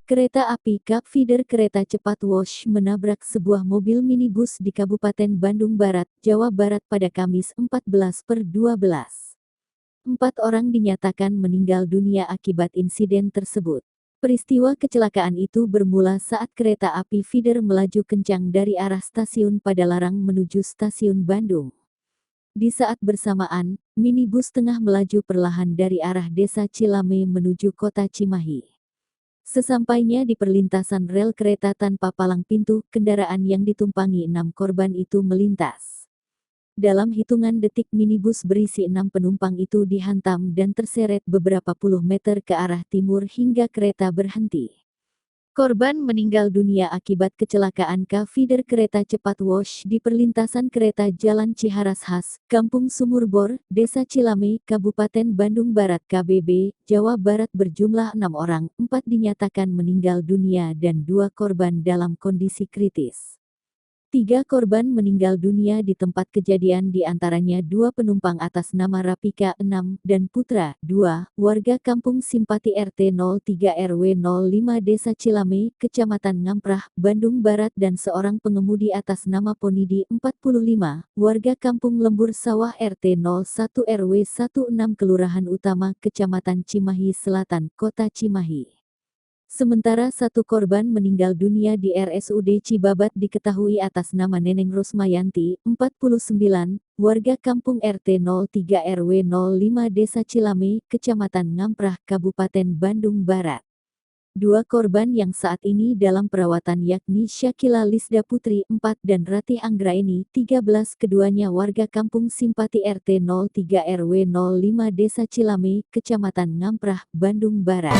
Kereta api Cup Feeder kereta cepat Wush menabrak sebuah mobil minibus di Kabupaten Bandung Barat, Jawa Barat pada Kamis 14/12. 4 orang dinyatakan meninggal dunia akibat insiden tersebut. Peristiwa kecelakaan itu bermula saat kereta api feeder melaju kencang dari arah stasiun Padalarang menuju stasiun Bandung. Di saat bersamaan, minibus tengah melaju perlahan dari arah desa Cilame menuju kota Cimahi. Sesampainya di perlintasan rel kereta tanpa palang pintu, kendaraan yang ditumpangi 6 korban itu melintas. Dalam hitungan detik minibus berisi 6 penumpang itu dihantam dan terseret beberapa puluh meter ke arah timur hingga kereta berhenti. Korban meninggal dunia akibat kecelakaan feeder kereta cepat Wush di perlintasan kereta Jalan Ciharas Has, Kampung Sumurbor, Desa Cilame, Kabupaten Bandung Barat KBB, Jawa Barat berjumlah 6 orang, 4 dinyatakan meninggal dunia dan 2 korban dalam kondisi kritis. 3 korban meninggal dunia di tempat kejadian diantaranya 2 penumpang atas nama Rapika 6 dan Putra 2, warga Kampung Simpati RT 03 RW 05 Desa Cilame, Kecamatan Ngamprah, Bandung Barat dan seorang pengemudi atas nama Ponidi 45, warga Kampung Lembur Sawah RT 01 RW 16 Kelurahan Utama, Kecamatan Cimahi Selatan, Kota Cimahi. Sementara 1 korban meninggal dunia di RSUD Cibabat diketahui atas nama Neneng Rusmayanti, 49, warga Kampung RT 03 RW 05 Desa Cilame, Kecamatan Ngamprah, Kabupaten Bandung Barat. 2 korban yang saat ini dalam perawatan yakni Syakila Lisda Putri 4 dan Ratih Anggraeni 13, keduanya warga Kampung Simpati RT 03 RW 05 Desa Cilame, Kecamatan Ngamprah, Bandung Barat.